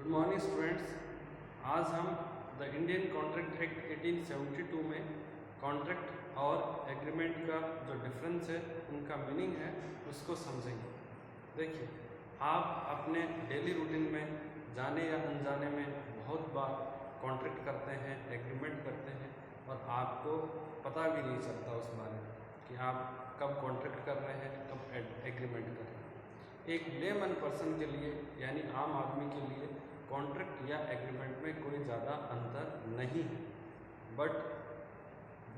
Good morning students. आज हम the Indian contract act 1872 में कॉन्ट्रैक्ट और एग्रीमेंट का जो डिफरेंस है, उनका मीनिंग है, उसको समझेंगे। देखिए, आप अपने डेली रूटीन में जाने या अनजाने में बहुत बार कॉन्ट्रैक्ट करते हैं, एग्रीमेंट करते हैं और आपको पता भी नहीं चलता उस बारे में कि आप कब कॉन्ट्रैक्ट कर रहे हैं, कब एग्रीमेंट कर रहे हैं। एक लेमन पर्सन के लिए यानी आम आदमी के लिए कॉन्ट्रैक्ट या एग्रीमेंट में कोई ज़्यादा अंतर नहीं है, बट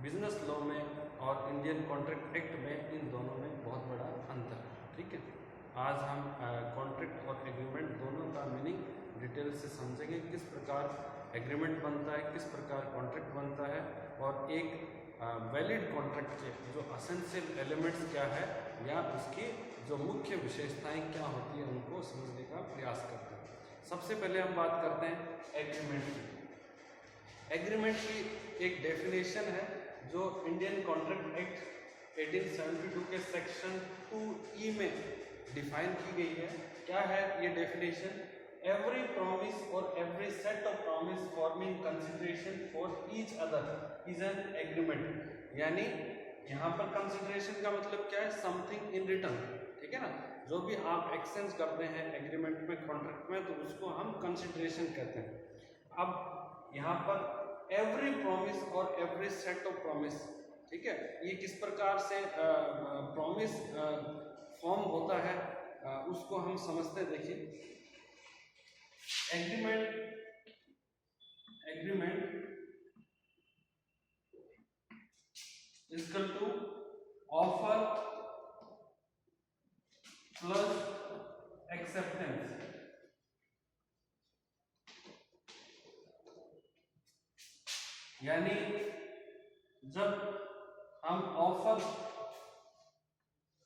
बिजनेस लॉ में और इंडियन कॉन्ट्रैक्ट एक्ट में इन दोनों में बहुत बड़ा अंतर है। ठीक है, आज हम कॉन्ट्रैक्ट और एग्रीमेंट दोनों का मीनिंग डिटेल से समझेंगे, किस प्रकार एग्रीमेंट बनता है, किस प्रकार कॉन्ट्रैक्ट बनता है और एक वैलिड कॉन्ट्रैक्ट के जो असेंशियल एलिमेंट्स क्या है या उसकी जो मुख्य विशेषताएं क्या होती है, उनको समझने का प्रयास करते हैं। सबसे पहले हम बात करते हैं एग्रीमेंट की। एग्रीमेंट की एक डेफिनेशन है जो इंडियन कॉन्ट्रैक्ट एक्ट 1872 के सेक्शन 2E में डिफाइन की गई है। क्या है ये डेफिनेशन? एवरी प्रॉमिस और every set of promise forming consideration for each other is an agreement. यानी यहाँ पर कंसिडरेशन का मतलब क्या है? Something in return. ठीक है ना, जो भी आप एक्सचेंज करते हैं एग्रीमेंट में, कॉन्ट्रैक्ट में, तो उसको हम कंसिडरेशन कहते हैं। अब यहाँ पर एवरी प्रॉमिस और एवरी सेट ऑफ प्रॉमिस, ठीक है, ये किस प्रकार से प्रॉमिस फॉर्म होता है उसको हम समझते हैं। देखिए, agreement equal to offer plus acceptance. यानी जब हम ऑफर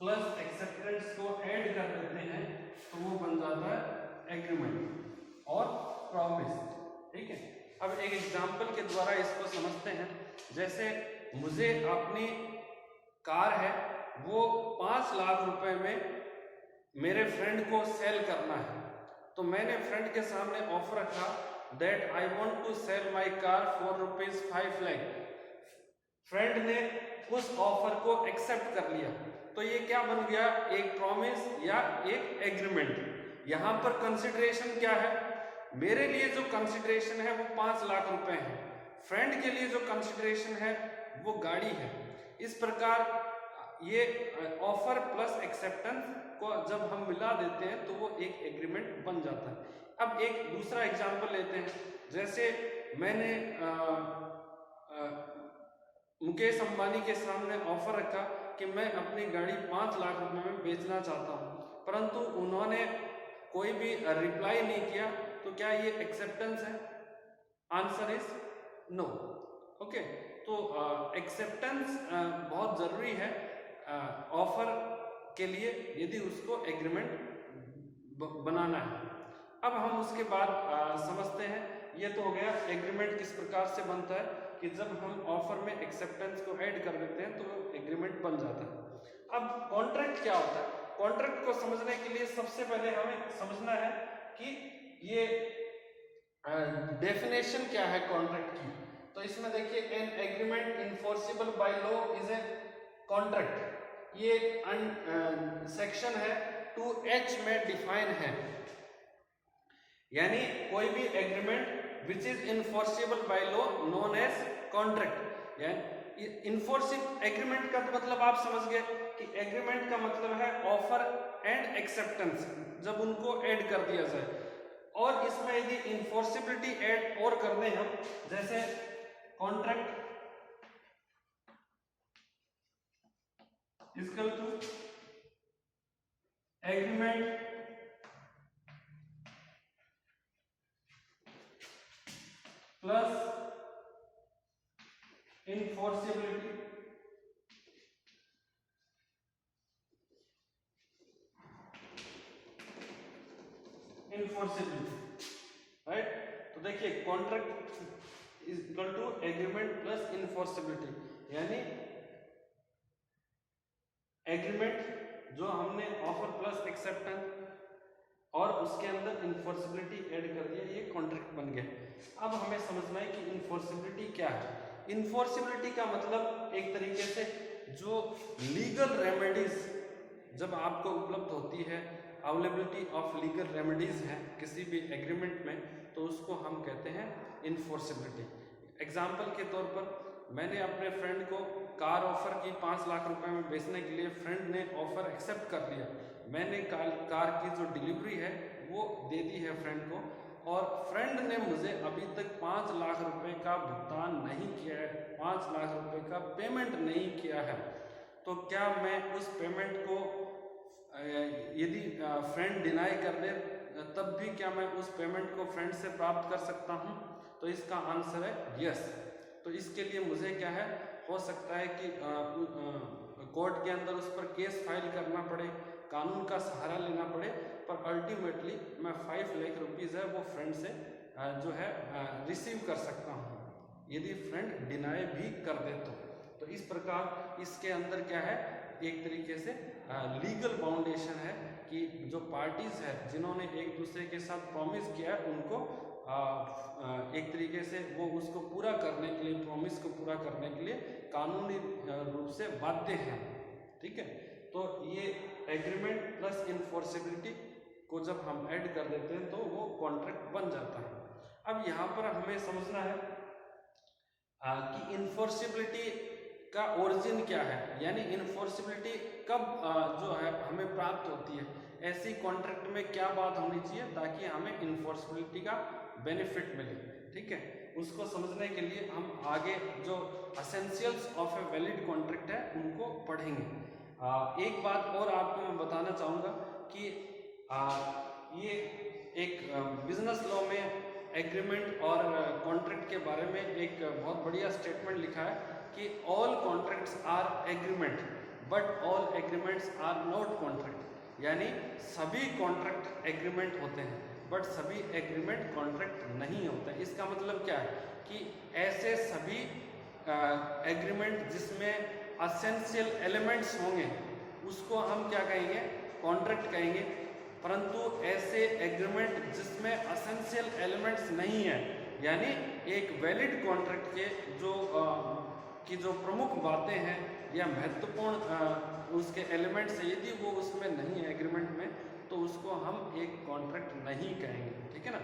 प्लस एक्सेप्टेंस को ऐड कर देते हैं तो वो बन जाता है एग्रीमेंट और प्रॉमिस। ठीक है, अब एक एग्जांपल के द्वारा इसको समझते हैं। जैसे मुझे अपनी कार है, वो 5 लाख रुपए में मेरे फ्रेंड को सेल करना है, तो मैंने फ्रेंड के सामने ऑफर रखा that I want to sell my car for ₹5 lakh. Friend ने उस ऑफर को एक्सेप्ट कर लिया, तो ये क्या बन गया? एक प्रॉमिस या एक एग्रीमेंट। यहां पर कंसिडरेशन क्या है? मेरे लिए जो कंसिडरेशन है वो 5 लाख रुपए है, फ्रेंड के लिए जो कंसिडरेशन है वो गाड़ी है। इस प्रकार ये ऑफर प्लस एक्सेप्टेंस को जब हम मिला देते हैं तो वो एक एग्रीमेंट बन जाता है। अब एक दूसरा एग्जांपल लेते हैं। जैसे मैंने मुकेश अंबानी के सामने ऑफर रखा कि मैं अपनी गाड़ी 5 लाख रुपए में बेचना चाहता हूं, परंतु उन्होंने कोई भी रिप्लाई नहीं किया, तो क्या ये एक्सेप्टेंस है? Answer is no. ओके, तो एक्सेप्टेंस बहुत जरूरी है ऑफर के लिए यदि उसको एग्रीमेंट बनाना है। अब हम उसके बाद समझते हैं। ये तो हो गया एग्रीमेंट किस प्रकार से बनता है कि जब हम ऑफर में एक्सेप्टेंस को ऐड कर देते हैं तो एग्रीमेंट बन जाता है। अब कॉन्ट्रैक्ट क्या होता है? कॉन्ट्रैक्ट को समझने के लिए सबसे पहले हमें समझना है कि ये डेफिनेशन क्या है कॉन्ट्रैक्ट की। तो इसमें देखिए, an agreement enforceable by law is a contract. ये सेक्शन है 2H में डिफाइन है। यानी कोई भी agreement which is enforceable by law known as contract. यानी इनफोर्सिबल एग्रीमेंट का तो मतलब आप समझ गए कि एग्रीमेंट का मतलब है ऑफर एंड एक्सेप्टेंस, जब उनको ऐड कर दिया जाए। और इसमें यदि इनफोर्सिबिलिटी ऐड और कर दें हम, जैसे contract equal to agreement plus enforceability. Right, तो देखिए contract is equal to agreement plus enforceability. यानी एग्रीमेंट जो हमने ऑफर प्लस एक्सेप्टेंस और उसके अंदर इनफोर्सिबिलिटी ऐड कर दिया, ये अब हमें समझना है कि इन्फोर्सिबिलिटी क्या है। इन्फोर्सिबिलिटी का मतलब एक तरीके से जो लीगल रेमेडीज जब आपको उपलब्ध होती है, अवेलेबिलिटी ऑफ लीगल रेमेडीज है किसी भी एग्रीमेंट में, तो उसको हम कहते हैं इन्फोर्सिबिलिटी। एग्जाम्पल के तौर पर मैंने अपने फ्रेंड को कार ऑफर की 5 लाख रुपए में बेचने के लिए, फ्रेंड ने ऑफर एक्सेप्ट कर लिया, मैंने कार की जो डिलीवरी है वो दे दी है फ्रेंड को, और फ्रेंड ने मुझे अभी तक 5 लाख रुपए का भुगतान नहीं किया है, 5 लाख रुपए का पेमेंट नहीं किया है, तो क्या मैं उस पेमेंट को यदि फ्रेंड डिनाई कर दे तब भी क्या मैं उस पेमेंट को फ्रेंड से प्राप्त कर सकता हूं? तो इसका आंसर है यस। तो इसके लिए मुझे क्या है, हो सकता है कि कोर्ट के अंदर उस पर केस फाइल करना पड़े, कानून का सहारा लेना पड़े, पर अल्टीमेटली मैं 5 लाख रुपीज़ है वो फ्रेंड से जो है रिसीव कर सकता हूँ यदि फ्रेंड डिनाई भी कर दे तो इस प्रकार इसके अंदर क्या है, एक तरीके से लीगल फाउंडेशन है कि जो पार्टीज है जिन्होंने एक दूसरे के साथ प्रॉमिस किया है उनको एक तरीके से वो उसको पूरा करने के लिए, प्रॉमिस को पूरा करने के लिए कानूनी रूप से बाध्य हैं। ठीक है, तो ये एग्रीमेंट प्लस इन्फोर्सिबिलिटी को जब हम ऐड कर देते हैं तो वो कॉन्ट्रैक्ट बन जाता है। अब यहाँ पर हमें समझना है कि इन्फोर्सिबिलिटी का ओरिजिन क्या है, यानी इन्फोर्सिबिलिटी कब जो है हमें प्राप्त होती है, ऐसी कॉन्ट्रैक्ट में क्या बात होनी चाहिए ताकि हमें इन्फोर्सिबिलिटी का बेनिफिट मिले। ठीक है, उसको समझने के लिए हम आगे जो essentials of a valid contract है उनको पढ़ेंगे। एक बात और आपको मैं बताना चाहूँगा कि ये एक बिजनेस लॉ में एग्रीमेंट और कॉन्ट्रैक्ट के बारे में एक बहुत बढ़िया स्टेटमेंट लिखा है कि all contracts are agreement but all agreements are not contract, यानी सभी कॉन्ट्रैक्ट एग्रीमेंट होते हैं बट सभी एग्रीमेंट कॉन्ट्रैक्ट नहीं होते। इसका मतलब क्या है कि ऐसे सभी एग्रीमेंट जिसमें एसेंशियल एलिमेंट्स होंगे उसको हम क्या कहेंगे, कॉन्ट्रैक्ट कहेंगे, परंतु ऐसे एग्रीमेंट जिसमें एसेंशियल एलिमेंट्स नहीं है, यानी एक वैलिड कॉन्ट्रैक्ट के जो प्रमुख बातें हैं या महत्वपूर्ण उसके एलिमेंट्स है, यदि वो उसमें नहीं है एग्रीमेंट में, तो उसको हम एक कॉन्ट्रैक्ट नहीं कहेंगे। ठीक है ना,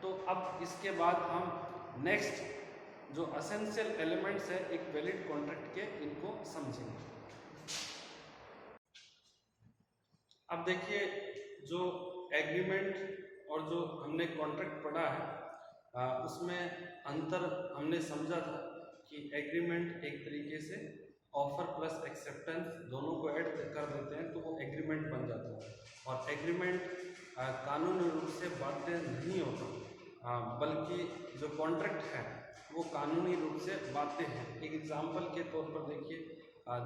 तो अब इसके बाद हम नेक्स्ट जो एसेंशियल एलिमेंट्स है एक वैलिड कॉन्ट्रैक्ट के, इनको समझेंगे। अब देखिए, जो एग्रीमेंट और जो हमने कॉन्ट्रैक्ट पढ़ा है उसमें अंतर हमने समझा था कि एग्रीमेंट एक तरीके से ऑफर प्लस एक्सेप्टेंस दोनों को ऐड कर देते हैं तो वो एग्रीमेंट बन जाता है, और एग्रीमेंट कानूनी रूप से बाध्य नहीं होता, बल्कि जो कॉन्ट्रैक्ट है वो कानूनी रूप से बाध्य है। एक एग्जांपल के तौर पर देखिए,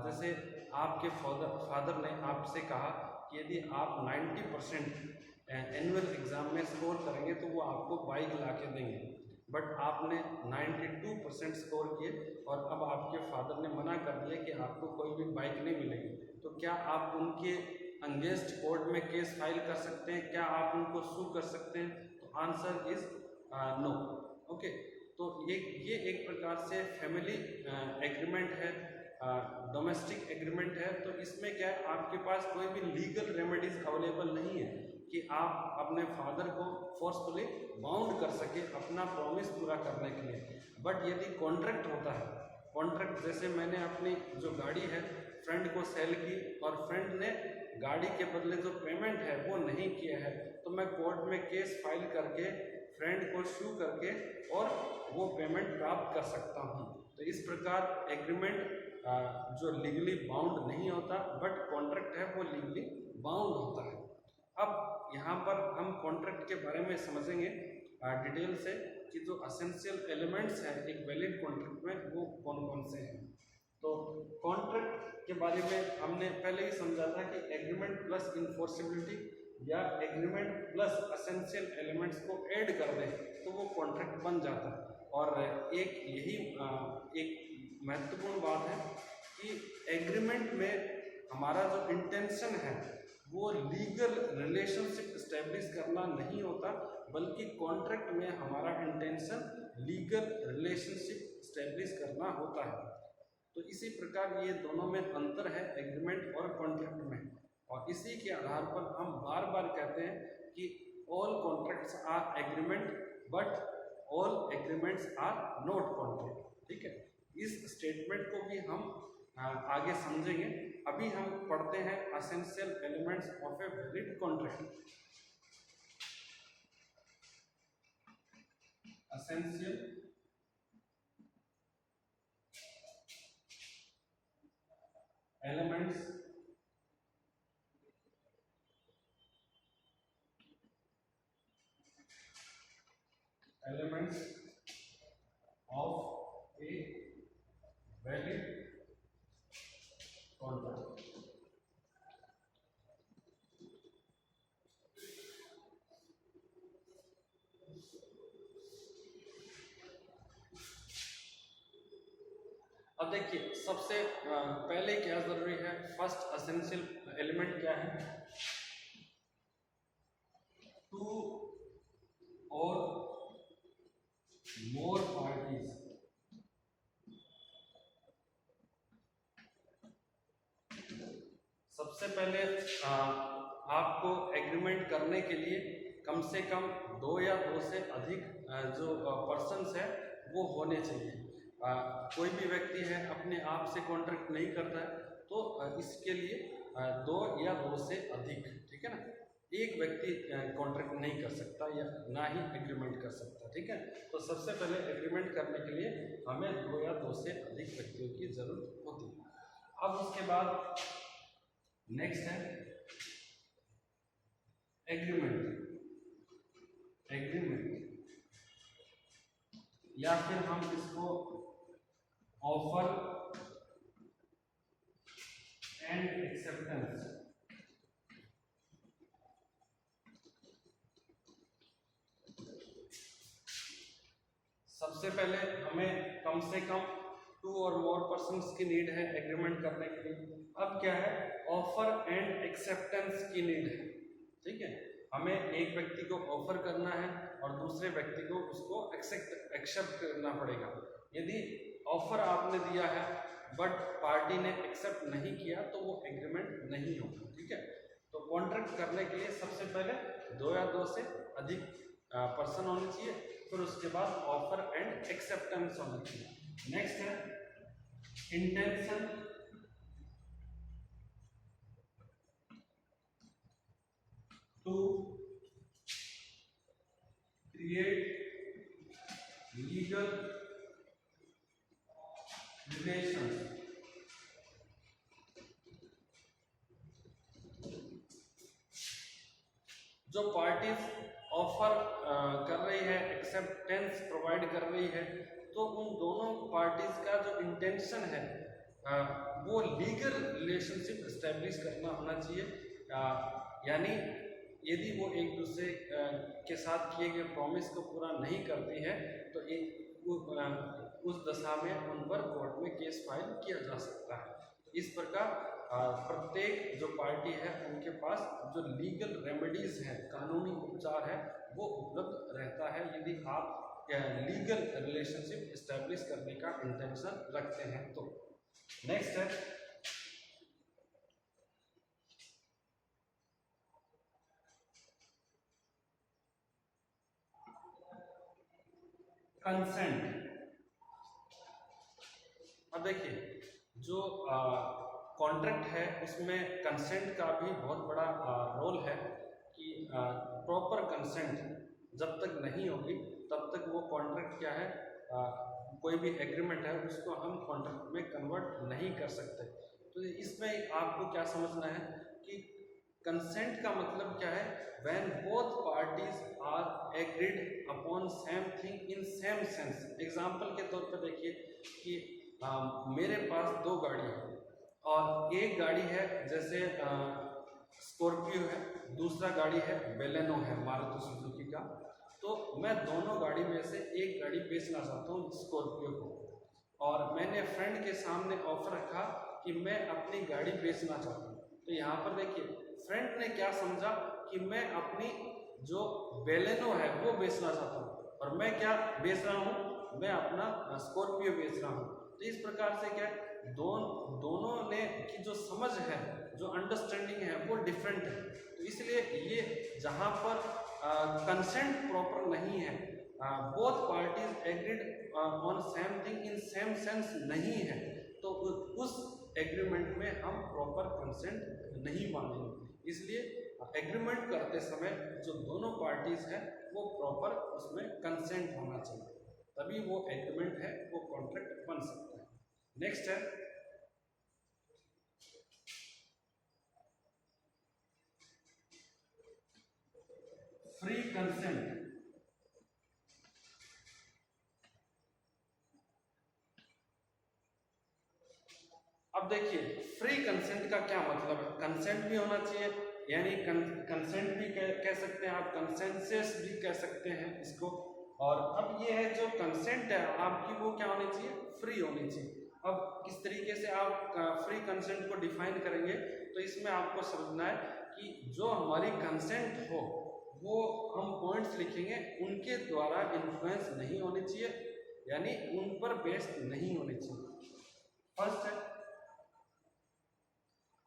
जैसे आपके फादर ने आपसे कहा कि यदि आप 90% एनुअल एग्ज़ाम में स्कोर करेंगे तो वो आपको बाइक ला के देंगे, बट आपने 92% स्कोर किए और अब आपके फादर ने मना कर दिया कि आपको कोई भी बाइक नहीं मिलेगी, तो क्या आप उनके अगेंस्ट कोर्ट में केस फाइल कर सकते हैं? क्या आप उनको सू कर सकते हैं? तो आंसर इज नो। ओके, तो ये एक प्रकार से फैमिली एग्रीमेंट है, डोमेस्टिक एग्रीमेंट है, तो इसमें क्या है, आपके पास कोई भी लीगल रेमेडीज अवेलेबल नहीं है कि आप अपने फादर को फोर्सफुली बाउंड कर सके अपना प्रॉमिस पूरा करने के लिए। बट यदि कॉन्ट्रैक्ट होता है, कॉन्ट्रैक्ट जैसे मैंने अपनी जो गाड़ी है फ्रेंड को सेल की और फ्रेंड ने गाड़ी के बदले जो पेमेंट है वो नहीं किया है, तो मैं कोर्ट में केस फाइल करके फ्रेंड को सू करके और वो पेमेंट प्राप्त कर सकता हूँ। तो इस प्रकार एग्रीमेंट जो लीगली बाउंड नहीं होता, बट कॉन्ट्रैक्ट है वो लीगली बाउंड होता है। अब यहाँ पर हम कॉन्ट्रैक्ट के बारे में समझेंगे डिटेल से कि जो एसेंशियल एलिमेंट्स हैं एक वैलिड कॉन्ट्रैक्ट में वो कौन कौन से हैं। तो कॉन्ट्रैक्ट के बारे में हमने पहले ही समझा था कि एग्रीमेंट प्लस इन्फोर्सिबिलिटी या एग्रीमेंट प्लस एसेंशियल एलिमेंट्स को ऐड कर दें तो वो कॉन्ट्रैक्ट बन जाता है। और एक यही एक महत्वपूर्ण बात है कि एग्रीमेंट में हमारा जो इंटेंशन है वो लीगल रिलेशनशिप इस्टेब्लिश करना नहीं होता, बल्कि कॉन्ट्रैक्ट में हमारा इंटेंशन लीगल रिलेशनशिप स्टैब्लिश करना होता है। तो इसी प्रकार ये दोनों में अंतर है एग्रीमेंट और कॉन्ट्रैक्ट में, और इसी के आधार पर हम बार बार कहते हैं कि all contracts are agreement but all agreements are not contract. ठीक है, इस स्टेटमेंट को भी हम आगे समझेंगे। अभी हम पढ़ते हैं essential elements of a valid contract. Essential elements of a valid contract। अब देखिए सबसे पहले क्या जरूरी है, फर्स्ट एसेंशियल एलिमेंट क्या है, टू और मोर पार्टीज सबसे पहले आपको एग्रीमेंट करने के लिए कम से कम 2 या 2 से अधिक जो पर्सन्स है वो होने चाहिए। कोई भी व्यक्ति है अपने आप से कॉन्ट्रैक्ट नहीं करता है तो इसके लिए 2 या 2 से अधिक, ठीक है ना, एक व्यक्ति कॉन्ट्रैक्ट नहीं कर सकता या ना ही एग्रीमेंट कर सकता। ठीक है, तो सबसे पहले एग्रीमेंट करने के लिए हमें 2 या 2 से अधिक व्यक्तियों की जरूरत होती है। अब उसके बाद नेक्स्ट है एग्रीमेंट या फिर हम इसको ऑफर एंड एक्सेप्टेंस। सबसे पहले हमें कम से कम 2 और मोर पर्सन्स की नीड है एग्रीमेंट करने के लिए। अब क्या है, ऑफर एंड एक्सेप्टेंस की नीड है। ठीक है, हमें एक व्यक्ति को ऑफर करना है और दूसरे व्यक्ति को उसको एक्सेप्ट करना पड़ेगा। यदि ऑफर आपने दिया है बट पार्टी ने एक्सेप्ट नहीं किया तो वो एग्रीमेंट नहीं होगा। ठीक है, तो कॉन्ट्रैक्ट करने के लिए सबसे पहले 2 या 2 से अधिक पर्सन होने चाहिए, फिर उसके बाद ऑफर एंड एक्सेप्टेंस होना चाहिए। नेक्स्ट है intention to create legal relations. जो पार्टीज ऑफर कर रही है, एक्सेप्टेंस प्रोवाइड कर रही है, तो उन दोनों पार्टीज का जो इंटेंशन है वो लीगल रिलेशनशिप एस्टेब्लिश करना होना चाहिए। यानी यदि वो एक दूसरे के साथ किए गए प्रॉमिस को पूरा नहीं करती है तो उस दशा में उन पर कोर्ट में केस फाइल किया जा सकता है। इस प्रकार प्रत्येक जो पार्टी है उनके पास जो लीगल रेमेडीज है, कानूनी उपचार है, वो उपलब्ध रहता है यदि आप लीगल रिलेशनशिप एस्टेब्लिश करने का इंटेंशन रखते हैं तो। नेक्स्ट है कंसेंट। अब देखिए जो कॉन्ट्रैक्ट है उसमें कंसेंट का भी बहुत बड़ा रोल है कि प्रॉपर कंसेंट जब तक नहीं होगी तब तक वो कॉन्ट्रैक्ट क्या है, कोई भी एग्रीमेंट है उसको हम कॉन्ट्रैक्ट में कन्वर्ट नहीं कर सकते। तो इसमें आपको क्या समझना है कि कंसेंट का मतलब क्या है, when both parties are agreed upon same thing in same sense. Example के तौर पर देखिए कि मेरे पास 2 गाड़ी है और एक गाड़ी है जैसे स्कॉर्पियो है, दूसरा गाड़ी है बेलेनो है मारुति सुजुकी का। तो मैं दोनों गाड़ी में से एक गाड़ी बेचना चाहता हूँ स्कॉर्पियो को, और मैंने फ्रेंड के सामने ऑफर रखा कि मैं अपनी गाड़ी बेचना चाहता हूँ। तो यहाँ पर देखिए फ्रेंड ने क्या समझा कि मैं अपनी जो बेलेनो है वो बेचना चाहता हूँ और मैं क्या बेच रहा हूँ, मैं अपना स्कॉर्पियो बेच रहा हूँ। तो इस प्रकार से क्या है, दोनों ने की जो समझ है, जो अंडरस्टैंडिंग है वो डिफरेंट है। तो इसलिए ये जहाँ पर कंसेंट प्रॉपर नहीं है, both parties agreed on same thing in same sense नहीं है, तो उस एग्रीमेंट में हम प्रॉपर कंसेंट नहीं मानेंगे। इसलिए एग्रीमेंट करते समय जो दोनों पार्टीज है वो प्रॉपर उसमें कंसेंट होना चाहिए, तभी वो एग्रीमेंट है वो कॉन्ट्रैक्ट बन सकता है। नेक्स्ट है फ्री कंसेंट। अब देखिए फ्री कंसेंट का क्या मतलब है, कंसेंट भी होना चाहिए, यानी कंसेंट भी कह सकते हैं आप, कंसेंसस भी कह सकते हैं इसको। और अब ये है जो कंसेंट है आपकी वो क्या होनी चाहिए, फ्री होनी चाहिए। अब किस तरीके से आप फ्री कंसेंट को डिफाइन करेंगे, तो इसमें आपको समझना है कि जो हमारी कंसेंट हो वो हम पॉइंट्स लिखेंगे, उनके द्वारा इन्फ्लुएंस नहीं होनी चाहिए, यानी उन पर बेस्ड नहीं होनी चाहिए। फर्स्ट है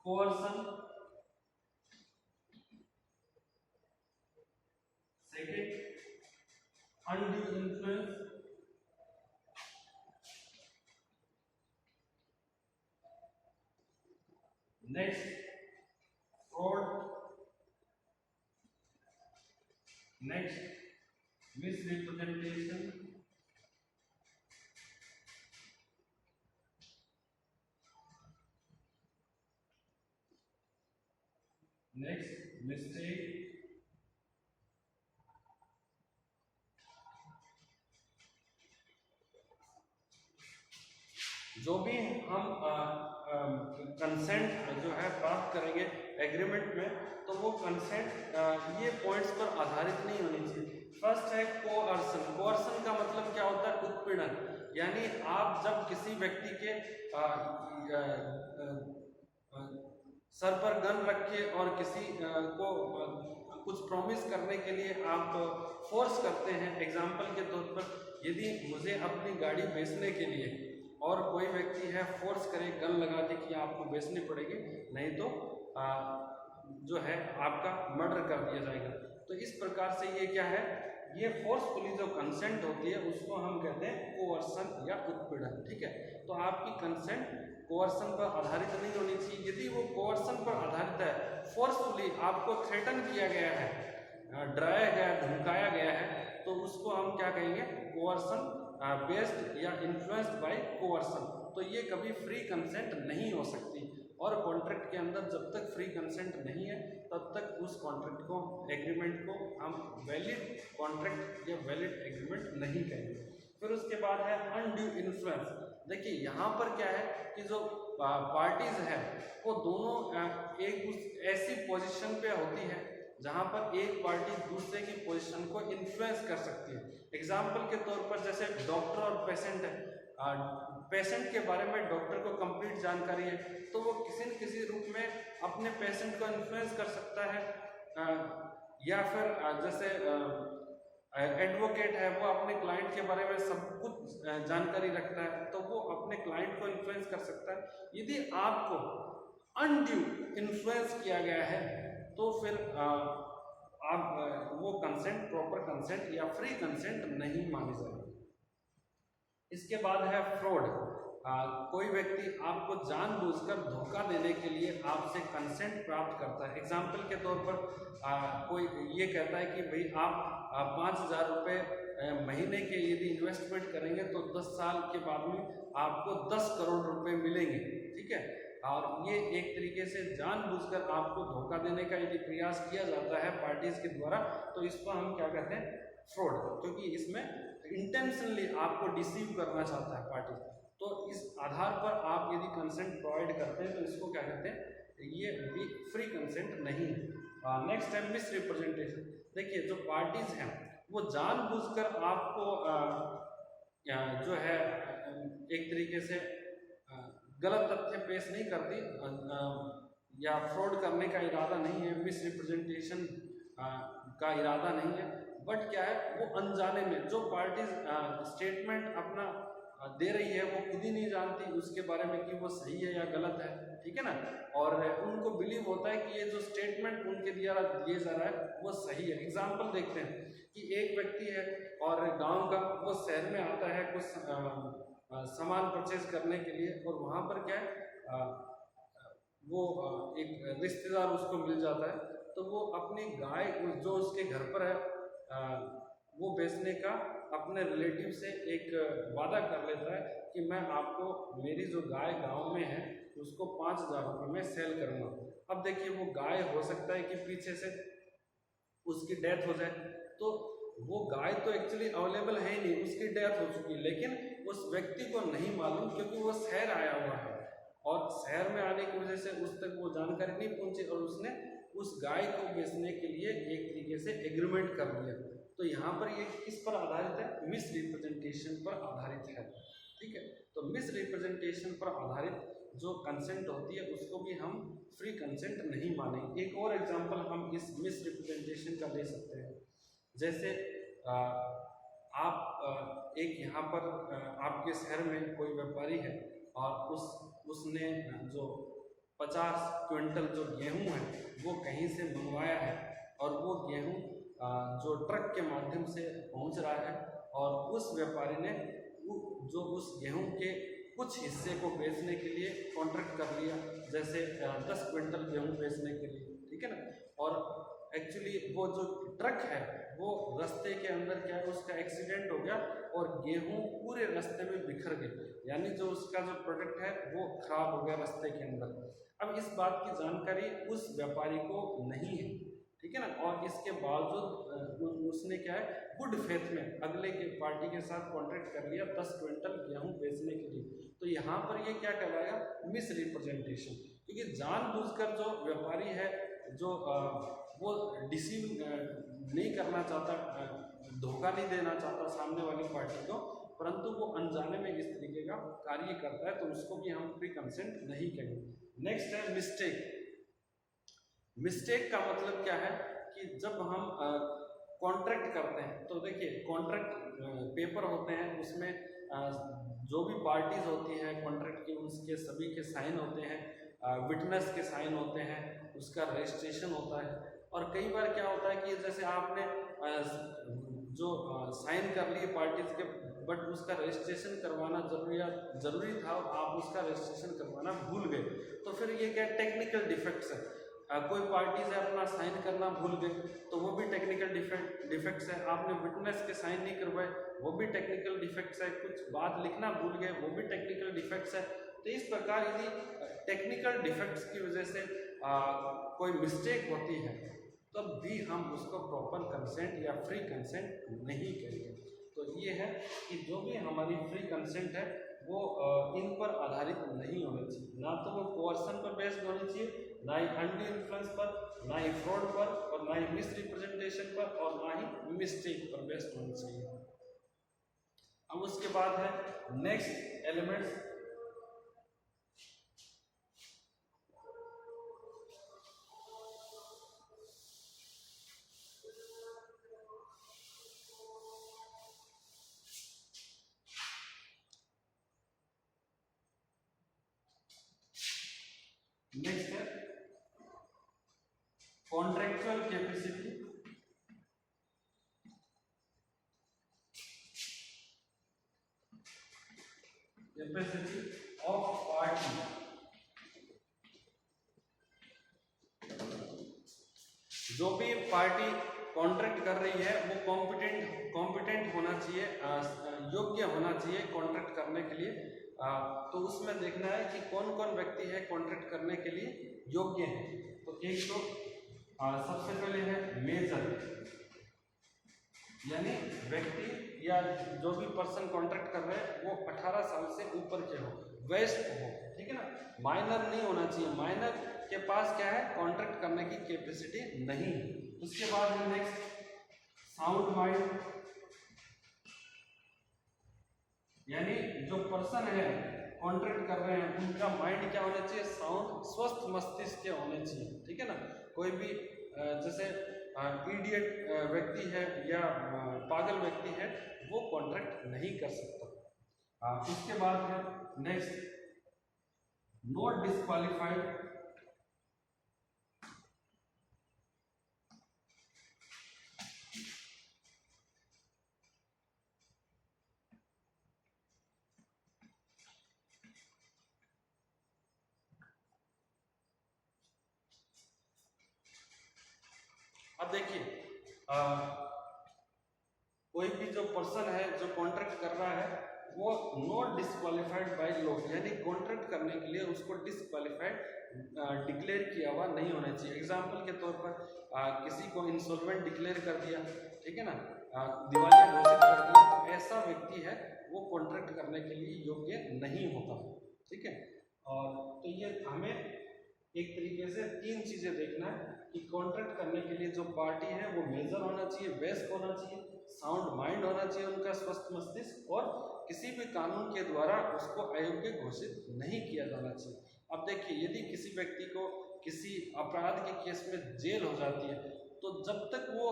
coercion, second undue influence, next fraud, next misrepresentation, next mistake, जो भी हम कंसेंट जो है प्राप्त करेंगे एग्रीमेंट में, तो वो कंसेंट ये पॉइंट्स पर आधारित नहीं होनी चाहिए। फर्स्ट है कोअर्सन। कोअर्सन का मतलब क्या होता है, उत्पीड़न, यानी आप जब किसी व्यक्ति के सर पर गन रख के और किसी को कुछ प्रॉमिस करने के लिए आप फोर्स करते हैं। एग्जाम्पल के तौर पर यदि मुझे अपनी गाड़ी बेचने के लिए और कोई व्यक्ति है फोर्स करे गन लगा के कि आपको बेचनी पड़ेगी, नहीं तो जो है आपका मर्डर कर दिया जाएगा। तो इस प्रकार से ये क्या है, ये फोर्सफुली जो कंसेंट होती है उसको हम कहते हैं कोअर्सन या उत्पीड़न। ठीक है, तो आपकी कंसेंट कोअर्सन पर आधारित नहीं होनी चाहिए। यदि वो कोअर्सन पर आधारित है, फोर्सफुली आपको थ्रेटन किया गया है, डराया गया, धमकाया गया है, तो उसको हम क्या कहेंगे, कोअर्सन बेस्ड या इन्फ्लुएंस्ड बाय कोअर्सन। तो ये कभी फ्री कंसेंट नहीं हो सकती, और कॉन्ट्रैक्ट के अंदर जब तक फ्री कंसेंट नहीं है तब तक उस कॉन्ट्रैक्ट को, एग्रीमेंट को हम वैलिड कॉन्ट्रैक्ट या वैलिड एग्रीमेंट नहीं कहेंगे। फिर उसके बाद है अनड्यू इन्फ्लुएंस। देखिए यहाँ पर क्या है कि जो पार्टीज है वो दोनों एक ऐसी पोजीशन पे होती है जहाँ पर एक पार्टी दूसरे की पोजीशन को इन्फ्लुएंस कर सकती है। एग्जाम्पल के तौर पर जैसे डॉक्टर और पेशेंट है, पेशेंट के बारे में डॉक्टर को कंप्लीट जानकारी है, तो वो किसी न किसी रूप में अपने पेशेंट को इन्फ्लुएंस कर सकता है। या फिर जैसे एडवोकेट है, वो अपने क्लाइंट के बारे में सब कुछ जानकारी रखता है, तो वो अपने क्लाइंट को इन्फ्लुएंस कर सकता है। यदि आपको अनड्यू इन्फ्लुएंस किया गया है तो फिर आप वो कंसेंट प्रॉपर कंसेंट या फ्री कंसेंट नहीं मानी जाएगी। इसके बाद है फ्रॉड। कोई व्यक्ति आपको जानबूझकर धोखा देने के लिए आपसे कंसेंट प्राप्त करता है। एग्जाम्पल के तौर पर कोई ये कहता है कि भाई आप 5,000 रुपये महीने के यदि इन्वेस्टमेंट करेंगे तो 10 साल के बाद में आपको 10 करोड़ रुपए मिलेंगे। ठीक है, और ये एक तरीके से जानबूझकर आपको धोखा देने का यदि प्रयास किया जाता है पार्टीज के द्वारा, तो इसको हम क्या कहते हैं, फ्रॉड, क्योंकि इसमें इंटेंशनली आपको डिसीव करना चाहता है पार्टी। तो इस आधार पर आप यदि कंसेंट प्रोवाइड करते हैं तो इसको क्या कहते हैं, ये भी फ्री कंसेंट नहीं है। नेक्स्ट है मिस रिप्रेजेंटेशन। देखिए जो पार्टीज हैं वो जानबूझकर आपको जो है एक तरीके से गलत तथ्य पेश नहीं करती, या फ्रॉड करने का इरादा नहीं है, मिस रिप्रेजेंटेशन का इरादा नहीं है, बट क्या है वो अनजाने में जो पार्टी स्टेटमेंट अपना दे रही है वो खुद ही नहीं जानती उसके बारे में कि वो सही है या गलत है, ठीक है ना। और उनको बिलीव होता है कि ये जो स्टेटमेंट उनके दिया जा रहा है वो सही है। एग्जाम्पल देखते हैं कि एक व्यक्ति है और गांव का, वो शहर में आता है कुछ सामान परचेज करने के लिए, और वहाँ पर क्या है वो एक रिश्तेदार उसको मिल जाता है, तो वो अपनी गाय जो उसके घर पर है वो बेचने का अपने रिलेटिव से एक वादा कर लेता है कि मैं आपको मेरी जो गाय गांव में है उसको 5,000 रुपये में सेल करूँगा। अब देखिए वो गाय हो सकता है कि पीछे से उसकी डेथ हो जाए, तो वो गाय तो एक्चुअली अवेलेबल है ही नहीं, उसकी डेथ हो चुकी है, लेकिन उस व्यक्ति को नहीं मालूम क्योंकि वो शहर आया हुआ है और शहर में आने की वजह से उस तक वो जानकारी नहीं पहुंची और उसने उस गाय को बेचने के लिए एक तरीके से एग्रीमेंट कर लिया। तो यहाँ पर ये किस पर आधारित है? मिस रिप्रेजेंटेशन पर आधारित है, ठीक है। तो मिस रिप्रेजेंटेशन पर आधारित जो कंसेंट होती है उसको भी हम फ्री कंसेंट नहीं मानेंगे। एक और एग्जांपल हम इस मिस रिप्रेजेंटेशन का ले सकते हैं, जैसे आप एक यहाँ पर आपके शहर में कोई व्यापारी है और उसने जो 50 क्विंटल जो गेहूं है वो कहीं से मंगवाया है और वो गेहूं जो ट्रक के माध्यम से पहुंच रहा है, और उस व्यापारी ने जो उस गेहूं के कुछ हिस्से को बेचने के लिए कॉन्ट्रैक्ट कर लिया, जैसे 10 क्विंटल गेहूं बेचने के लिए, ठीक है ना। और एक्चुअली वो जो ट्रक है वो रास्ते के अंदर क्या है उसका एक्सीडेंट हो गया और गेहूं पूरे रास्ते में बिखर गए, यानी जो उसका जो प्रोडक्ट है वो खराब हो गया रास्ते के अंदर। अब इस बात की जानकारी उस व्यापारी को नहीं है, ठीक है ना, और इसके बावजूद उसने क्या है गुड फेथ में अगले के पार्टी के साथ कॉन्ट्रैक्ट कर लिया 10 क्विंटल गेहूं बेचने के लिए। तो यहाँ पर ये क्या कहलाएगा? मिस रिप्रेजेंटेशन, क्योंकि जानबूझकर जो व्यापारी है जो वो डिसीव नहीं करना चाहता, धोखा नहीं देना चाहता सामने वाली पार्टी को, परंतु वो अनजाने में इस तरीके का कार्य करता है, तो उसको भी हम फ्री कंसेंट नहीं कहेंगे। नेक्स्ट है मिस्टेक। मिस्टेक का मतलब क्या है कि जब हम कॉन्ट्रैक्ट करते हैं, तो देखिए कॉन्ट्रैक्ट पेपर होते हैं, उसमें जो भी पार्टीज होती हैं कॉन्ट्रैक्ट की उसके सभी के साइन होते हैं, विटनेस के साइन होते हैं, उसका रजिस्ट्रेशन होता है। और कई बार क्या होता है कि जैसे आपने जो साइन कर लिए पार्टीज के, बट उसका रजिस्ट्रेशन करवाना जरूरी था, आप उसका रजिस्ट्रेशन करवाना भूल गए, तो फिर ये क्या टेक्निकल डिफेक्ट्स है। कोई पार्टीज है अपना साइन करना भूल गए तो वो भी टेक्निकल डिफेक्ट्स है। आपने विटनेस के साइन नहीं करवाए वो भी टेक्निकल डिफेक्ट्स है। कुछ बात लिखना भूल गए वो भी टेक्निकल डिफेक्ट्स है। तो इस प्रकार यदि टेक्निकल डिफेक्ट्स की वजह से कोई मिस्टेक होती है तब भी हम उसको प्रॉपर कंसेंट या फ्री कंसेंट नहीं करेंगे। तो ये है कि जो भी हमारी फ्री कंसेंट है वो इन पर आधारित नहीं होनी चाहिए, ना तो वो कोर्सन पर बेस्ड होनी चाहिए, ना ही अनड्यू इन्फ्लुएंस पर, ना ही फ्रॉड पर, और ना ही मिस रिप्रेजेंटेशन पर, और ना ही मिस्टेक पर बेस्ड होनी चाहिए। अब उसके बाद है नेक्स्ट एलिमेंट्स। नेक्स्ट है कॉन्ट्रेक्चुअल कैपेसिटी, ऑफ पार्टी। जो भी पार्टी कॉन्ट्रैक्ट कर रही है वो कॉम्पिटेंट होना चाहिए, योग्य होना चाहिए कॉन्ट्रैक्ट करने के लिए। तो उसमें देखना है कि कौन कौन व्यक्ति है कॉन्ट्रैक्ट करने के लिए योग्य है। तो एक तो सबसे पहले है मेजर, यानी व्यक्ति या जो भी पर्सन कॉन्ट्रैक्ट कर रहे हैं वो 18 साल से ऊपर के हो, वेस्ट हो, ठीक है ना। माइनर नहीं होना चाहिए, माइनर के पास क्या है कॉन्ट्रैक्ट करने की कैपेसिटी नहीं है। उसके बाद है नेक्स्ट साउंड माइंड, यानी जो पर्सन है कॉन्ट्रैक्ट कर रहे हैं उनका माइंड क्या होना चाहिए, साउंड, स्वस्थ मस्तिष्क के होने चाहिए, ठीक है ना। कोई भी जैसे इडियट व्यक्ति है या पागल व्यक्ति है वो कॉन्ट्रैक्ट नहीं कर सकता। उसके बाद है नेक्स्ट, नॉट डिस्क्वालिफाइड। अब देखिए कोई भी जो पर्सन है जो कॉन्ट्रैक्ट कर रहा है वो नॉट डिस्क्वालिफाइड बाय लॉ, यानी कॉन्ट्रैक्ट करने के लिए उसको डिस्क्वालिफाइड डिक्लेयर किया हुआ नहीं होना चाहिए। एग्जाम्पल के तौर पर किसी को इंसॉल्वेंट डिक्लेयर कर दिया, ठीक है ना, दिवालिया घोषित कर दिया, तो ऐसा व्यक्ति है वो कॉन्ट्रैक्ट करने के लिए योग्य नहीं होता, ठीक है। और तो ये हमें एक तरीके से तीन चीजें देखना है कि कॉन्ट्रैक्ट करने के लिए जो पार्टी है वो मेजर होना चाहिए, वेस्ट होना चाहिए, साउंड माइंड होना चाहिए उनका, स्वस्थ मस्तिष्क, और किसी भी कानून के द्वारा उसको अयोग्य घोषित नहीं किया जाना चाहिए। अब देखिए यदि किसी व्यक्ति को किसी अपराध के केस में जेल हो जाती है तो जब तक वो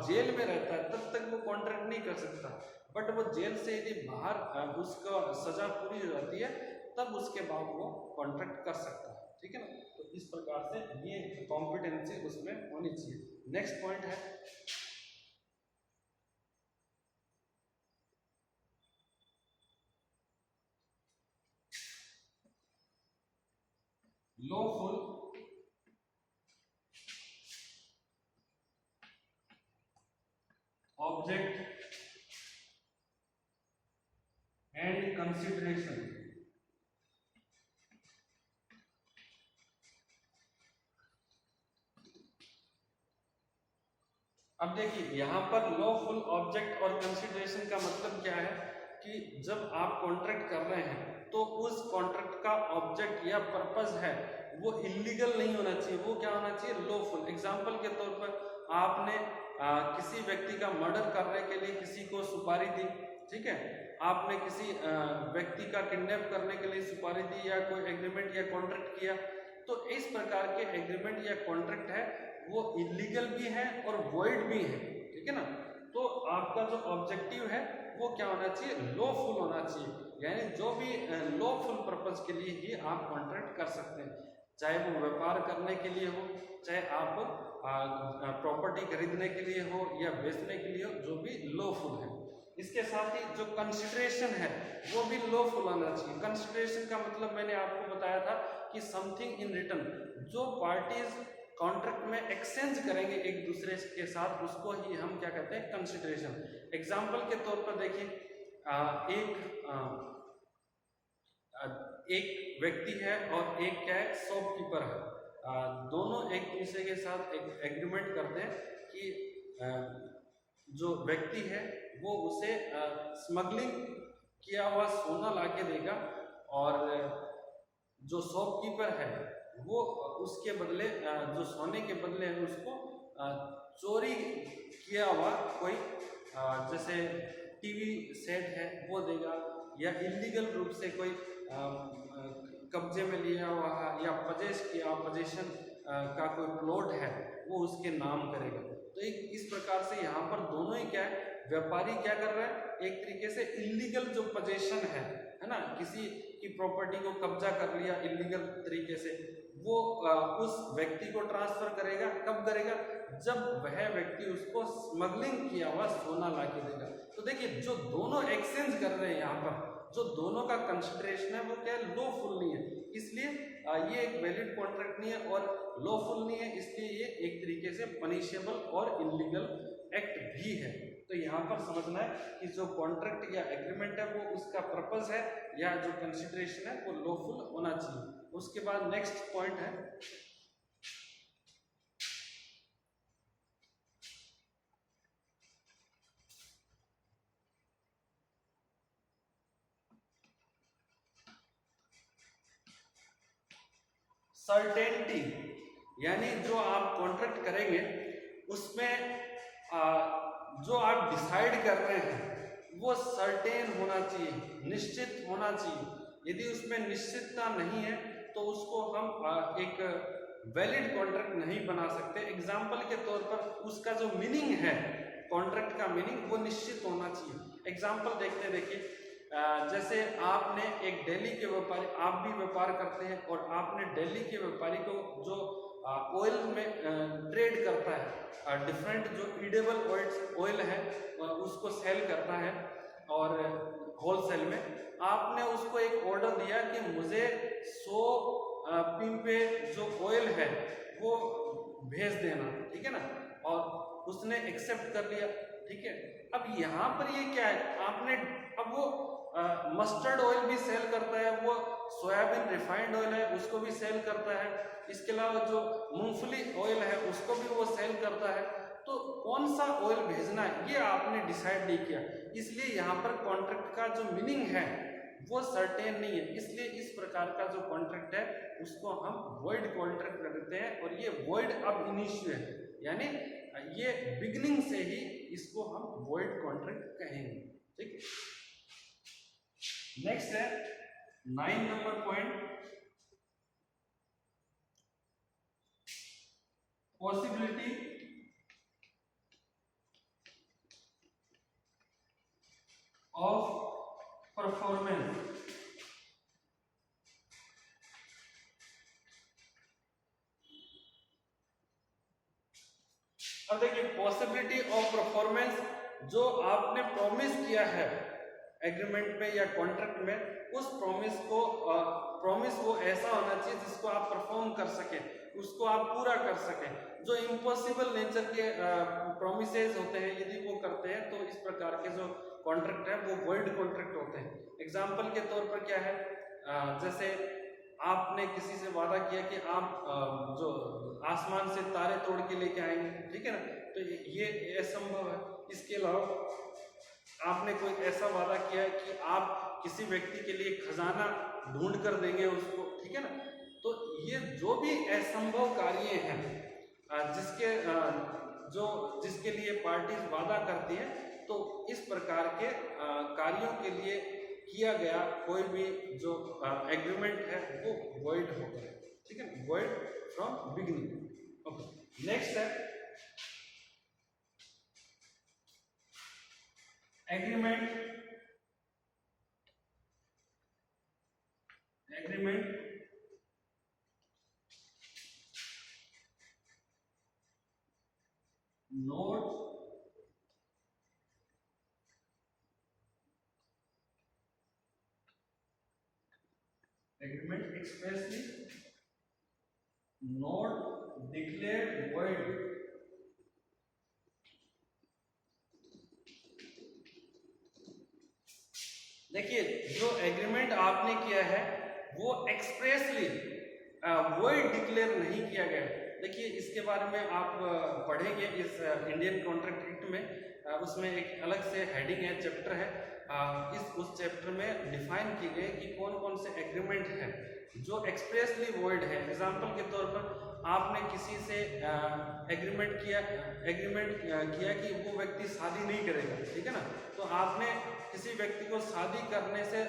जेल में रहता है तब तक वो कॉन्ट्रैक्ट नहीं कर सकता, बट वो जेल से यदि बाहर उसका सजा पूरी हो जाती है तब उसके बाद वो कॉन्ट्रैक्ट कर सकता है, ठीक है ना। तो इस प्रकार से ये कॉम्पिटेंसी उसमें होनी चाहिए। नेक्स्ट पॉइंट है lawful object and consideration। अब देखिए यहाँ पर लॉफुल ऑब्जेक्ट और कंसिडरेशन का मतलब क्या है कि जब आप कॉन्ट्रैक्ट कर रहे हैं तो उस कॉन्ट्रैक्ट का ऑब्जेक्ट या पर्पस है वो इलीगल नहीं होना चाहिए, वो क्या होना चाहिए, लॉफुल। एग्जांपल के तौर पर आपने किसी व्यक्ति का मर्डर करने के लिए किसी को सुपारी दी, ठीक है, आपने किसी व्यक्ति का किडनैप करने के लिए सुपारी दी या कोई एग्रीमेंट या कॉन्ट्रैक्ट किया, तो इस प्रकार के एग्रीमेंट या कॉन्ट्रैक्ट है वो इलीगल भी है और वॉइड भी है, ठीक है ना। तो आपका जो ऑब्जेक्टिव है वो क्या होना चाहिए, लॉफुल होना चाहिए, यानी जो भी लॉफुल पर्पस के लिए ही आप कॉन्ट्रैक्ट कर सकते हैं, चाहे वो व्यापार करने के लिए हो, चाहे आप प्रॉपर्टी खरीदने के लिए हो या बेचने के लिए हो, जो भी लॉफुल है। इसके साथ ही जो कंसिडरेशन है वो भी लॉफुल होना चाहिए। कंसिडरेशन का मतलब मैंने आपको बताया था कि समथिंग इन रिटर्न, जो पार्टीज कॉन्ट्रैक्ट में एक्सचेंज करेंगे एक दूसरे के साथ उसको ही हम क्या कहते हैं, कंसिडरेशन। एग्जाम्पल के तौर पर देखिए एक व्यक्ति है और एक क्या है, शॉपकीपर है, दोनों एक दूसरे के साथ एक एग्रीमेंट करते हैं कि जो व्यक्ति है वो उसे स्मगलिंग किया हुआ सोना लाके देगा और जो शॉपकीपर है वो उसके बदले जो सोने के बदले है उसको चोरी किया हुआ कोई जैसे टीवी सेट है वो देगा, या इलीगल रूप से कोई कब्जे में लिया हुआ या पोजीशन का कोई प्लॉट है वो उसके नाम करेगा। तो एक इस प्रकार से यहाँ पर दोनों ही क्या है, व्यापारी क्या कर रहा है, एक तरीके से इलीगल जो पोजीशन है ना, किसी की प्रॉपर्टी को कब्जा कर लिया इलीगल तरीके से, वो उस व्यक्ति को ट्रांसफर करेगा। कब करेगा, जब वह व्यक्ति उसको स्मगलिंग किया हुआ सोना ला के देगा। तो देखिए जो दोनों एक्सचेंज कर रहे हैं यहाँ पर, जो दोनों का कंसिडरेशन है वो क्या है, लॉफुल नहीं है, इसलिए ये एक वैलिड कॉन्ट्रैक्ट नहीं है और लॉफुल नहीं है, इसलिए ये एक तरीके से पनिशेबल और इलीगल एक्ट भी है। तो यहाँ पर समझना है कि जो कॉन्ट्रैक्ट या एग्रीमेंट है वो उसका पर्पस है या जो कंसिडरेशन है वो लॉफुल होना चाहिए। उसके बाद नेक्स्ट पॉइंट है सर्टेनिटी, यानी जो आप कॉन्ट्रैक्ट करेंगे उसमें जो आप डिसाइड कर रहे हैं वो सर्टेन होना चाहिए, निश्चित होना चाहिए। यदि उसमें निश्चितता नहीं है तो उसको हम एक वैलिड कॉन्ट्रैक्ट नहीं बना सकते। एग्जाम्पल के तौर पर उसका जो मीनिंग है, कॉन्ट्रैक्ट का मीनिंग वो निश्चित होना चाहिए। एग्जाम्पल देखते देखिए, जैसे आपने एक दिल्ली के व्यापारी, आप भी व्यापार करते हैं और आपने दिल्ली के व्यापारी को जो ऑयल में ट्रेड करता है, डिफरेंट जो ईडेबल ऑयल है और उसको सेल करता है और होलसेल में, आपने उसको एक ऑर्डर दिया कि मुझे 100 पीपे जो ऑयल है वो भेज देना, ठीक है ना, और उसने एक्सेप्ट कर लिया, ठीक है। अब यहाँ पर ये क्या है, आपने, अब वो मस्टर्ड ऑयल भी सेल करता है, वो सोयाबीन रिफाइंड ऑयल है उसको भी सेल करता है, इसके अलावा जो मूंगफली ऑयल है उसको भी वो सेल करता है, तो कौन सा ऑयल भेजना है ये आपने डिसाइड नहीं किया, इसलिए यहाँ पर कॉन्ट्रैक्ट का जो मीनिंग है वो सर्टेन नहीं है। इसलिए इस प्रकार का जो कॉन्ट्रैक्ट है उसको हम वॉइड कॉन्ट्रैक्ट करते हैं, और ये वॉइड अब इनिशियो है, यानी ये बिगिनिंग से ही इसको हम वॉइड कॉन्ट्रैक्ट कहेंगे, ठीक। नेक्स्ट है 9 number point, possibility of performance. अब देखिए, पॉसिबिलिटी ऑफ परफॉर्मेंस, जो आपने प्रॉमिस किया है एग्रीमेंट में या कॉन्ट्रैक्ट में, उस प्रॉमिस को प्रॉमिस वो ऐसा होना चाहिए जिसको आप परफॉर्म कर सकें, उसको आप पूरा कर सकें। जो इम्पॉसिबल नेचर के प्रॉमिसेस होते हैं, यदि वो करते हैं तो इस प्रकार के जो कॉन्ट्रैक्ट है वो वॉइड कॉन्ट्रैक्ट होते हैं। एग्जाम्पल के तौर पर क्या है, जैसे आपने किसी से वादा किया कि आप जो आसमान से तारे तोड़ के लेके आएंगे, ठीक है ना, तो ये असंभव है। इसके अलावा आपने कोई ऐसा वादा किया है कि आप किसी व्यक्ति के लिए खजाना ढूंढ कर देंगे उसको, ठीक है ना, तो ये जो भी असंभव कार्य हैं जिसके लिए पार्टीज वादा करती है, तो इस प्रकार के कार्यों के लिए किया गया कोई भी जो एग्रीमेंट है वो वॉइड होगा, ठीक है, void from beginning. Okay, next है agreement not agreement expressly not declared void। देखिए, जो एग्रीमेंट आपने किया है वो एक्सप्रेसली वॉइड डिक्लेयर नहीं किया गया। देखिए, इसके बारे में आप पढ़ेंगे इस इंडियन कॉन्ट्रैक्ट एक्ट में, उसमें एक अलग से हेडिंग है, चैप्टर है, उस चैप्टर में डिफाइन की गई कि कौन कौन से एग्रीमेंट हैं जो एक्सप्रेसली वॉइड है। एग्जांपल के तौर पर आपने किसी से एग्रीमेंट किया कि वो व्यक्ति शादी नहीं करेगा, ठीक है ना, तो आपने किसी व्यक्ति को शादी करने से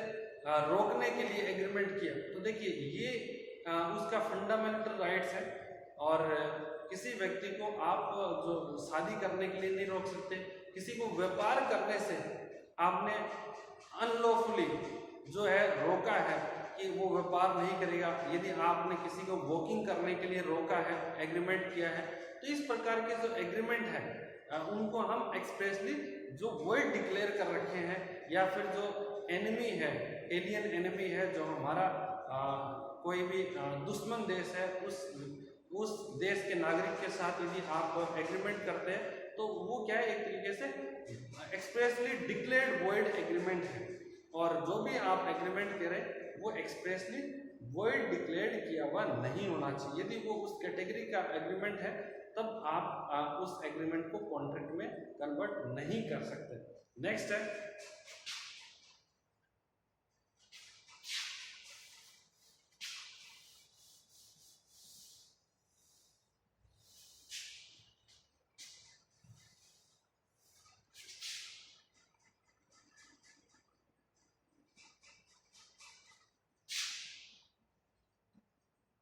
रोकने के लिए एग्रीमेंट किया, तो देखिए ये उसका फंडामेंटल राइट्स है, और किसी व्यक्ति को आप जो शादी करने के लिए नहीं रोक सकते। किसी को व्यापार करने से आपने अनलॉफुली जो है रोका है कि वो व्यापार नहीं करेगा, यदि आपने किसी को वॉकिंग करने के लिए रोका है, एग्रीमेंट किया है, तो इस प्रकार के जो एग्रीमेंट है उनको हम एक्सप्रेसली जो वॉइड डिक्लेयर कर रखे हैं, या फिर जो एनिमी है, एलियन एनिमी है, जो हमारा कोई भी दुश्मन देश है, उस देश के नागरिक के साथ यदि आप एग्रीमेंट करते हैं तो वो क्या है, एक तरीके से एक्सप्रेसली डिक्लेयर्ड वॉइड एग्रीमेंट है। और जो भी आप एग्रीमेंट कह रहे हैं वो एक्सप्रेसली वॉइड डिक्लेयर्ड किया हुआ नहीं होना चाहिए। यदि वो उस कैटेगरी का एग्रीमेंट है तब आप उस एग्रीमेंट को कॉन्ट्रैक्ट में कन्वर्ट नहीं कर सकते। नेक्स्ट है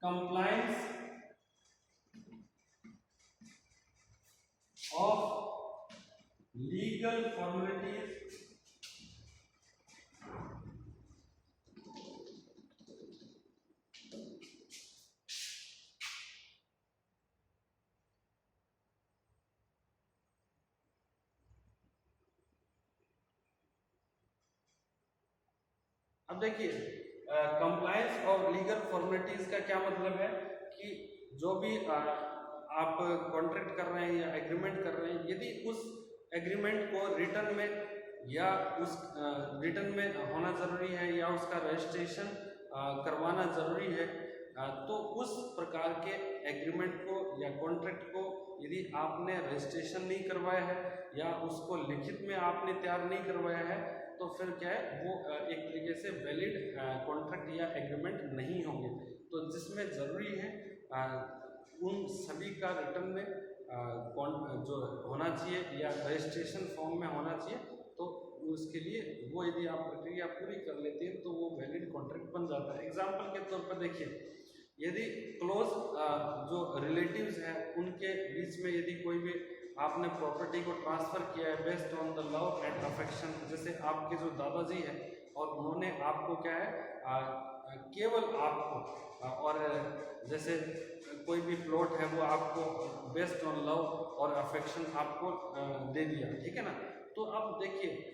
compliance अब देखिए कंप्लायंस और लीगल फॉर्मेलिटीज का क्या मतलब है कि जो भी आप कॉन्ट्रैक्ट कर रहे हैं या एग्रीमेंट कर रहे हैं, यदि उस एग्रीमेंट को रिटर्न में या उस रिटर्न में होना ज़रूरी है या उसका रजिस्ट्रेशन करवाना ज़रूरी है, तो उस प्रकार के एग्रीमेंट को या कॉन्ट्रैक्ट को यदि आपने रजिस्ट्रेशन नहीं करवाया है या उसको लिखित में आपने तैयार नहीं करवाया है, तो फिर क्या है वो एक तरीके से वैलिड कॉन्ट्रैक्ट या एग्रीमेंट नहीं होंगे। तो जिसमें ज़रूरी है उन सभी का रिटर्न में जो होना चाहिए या रजिस्ट्रेशन फॉर्म में होना चाहिए, तो उसके लिए वो यदि आप प्रक्रिया पूरी कर लेते हैं तो वो वैलिड कॉन्ट्रैक्ट बन जाता है। एग्जाम्पल के तौर पर देखिए, यदि क्लोज जो रिलेटिव्स हैं उनके बीच में यदि कोई भी आपने प्रॉपर्टी को ट्रांसफ़र किया है based on the love and affection, जैसे आपके जो दादाजी हैं और उन्होंने आपको क्या है केवल आपको और जैसे कोई भी प्लॉट है वो आपको बेस्ड ऑन लव और अफेक्शन आपको दे दिया, ठीक है ना। तो अब देखिए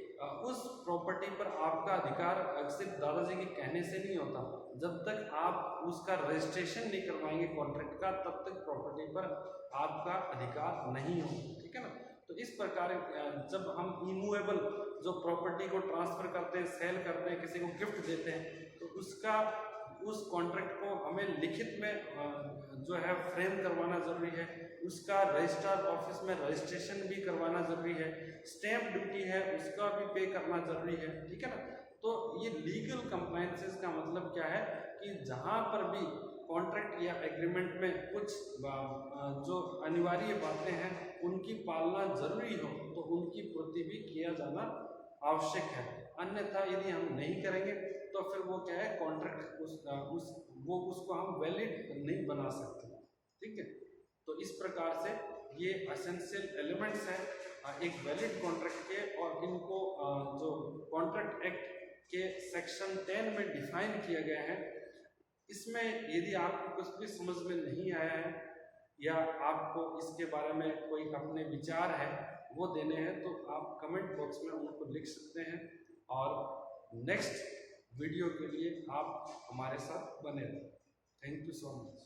उस प्रॉपर्टी पर आपका अधिकार सिर्फ दादाजी के कहने से नहीं होता, जब तक आप उसका रजिस्ट्रेशन नहीं करवाएंगे कॉन्ट्रैक्ट का तब तक प्रॉपर्टी पर आपका अधिकार नहीं होगा, ठीक है ना। तो इस प्रकार जब हम इमूवेबल जो प्रॉपर्टी को ट्रांसफर करते हैं, सेल करते हैं, किसी को गिफ्ट देते हैं, तो उसका उस कॉन्ट्रैक्ट को हमें लिखित में जो है फ्रेम करवाना ज़रूरी है, उसका रजिस्ट्रार ऑफिस में रजिस्ट्रेशन भी करवाना ज़रूरी है, स्टैम्प ड्यूटी है उसका भी पे करना ज़रूरी है, ठीक है ना। तो ये लीगल कंप्लायंसेस का मतलब क्या है कि जहाँ पर भी कॉन्ट्रैक्ट या एग्रीमेंट में कुछ जो अनिवार्य बातें हैं उनकी पालना जरूरी हो तो उनकी पूर्ति भी किया जाना आवश्यक है। अन्यथा यदि हम नहीं करेंगे तो फिर वो क्या है कॉन्ट्रैक्ट उसको हम वैलिड नहीं बना सकते, ठीक है। तो इस प्रकार से ये एसेंशियल एलिमेंट्स हैं एक वैलिड कॉन्ट्रैक्ट के, और इनको जो कॉन्ट्रैक्ट एक्ट के सेक्शन 10 में डिफाइन किया गया है। इसमें यदि आपको कुछ भी समझ में नहीं आया है या आपको इसके बारे में कोई अपने विचार है वो देने हैं तो आप कमेंट बॉक्स में उनको लिख सकते हैं, और नेक्स्ट वीडियो के लिए आप हमारे साथ बने रहें। Thank you so much.